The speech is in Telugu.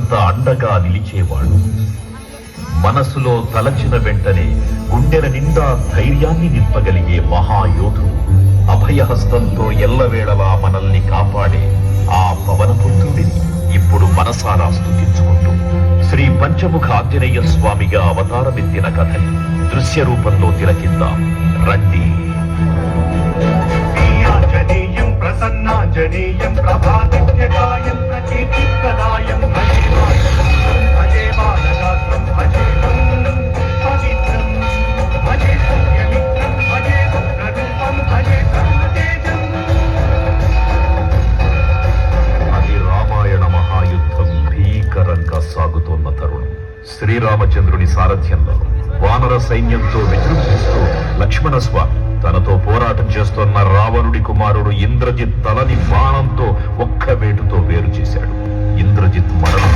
కొండంత అండగా నిలిచేవాడు. మనసులో తలచిన వెంటనే గుండెల నిండా ధైర్యాన్ని నింపగలిగే మహాయోధుడు. అభయహస్తంతో ఎల్లవేళలా మనల్ని కాపాడే ఆ పవనపుత్రుడిని ఇప్పుడు మనసారా స్తుతించుకుంటూ శ్రీ పంచముఖ ఆంజనేయ స్వామిగా అవతారమెత్తిన కథని దృశ్య రూపంలో తిలకిద్దాం రండి. ప్రసన్నాంజనేయం ప్రభాదిత్యకాయం ప్రకీర్తిప్రదాయం భజే బాలగాత్రం భజే పవిత్రం భజే సౌమ్యమిత్రం భజే ఉగ్రరూపం భజే సర్వతేజం. అది రామాయణ మహాయుద్ధం భీకరంగా సాగుతోన్న తరుణం. శ్రీరామచంద్రుని సారథ్యంలో వానర సైన్యంతో విజృంభిస్తూ లక్ష్మణ స్వామి తనతో పోరాటం చేస్తున్న రావణుడి కుమారుడు ఇంద్రజిత్ తలని బాణంతో ఒక్క వేటుతో వేరు చేశాడు. ఇంద్రజిత్ మరణం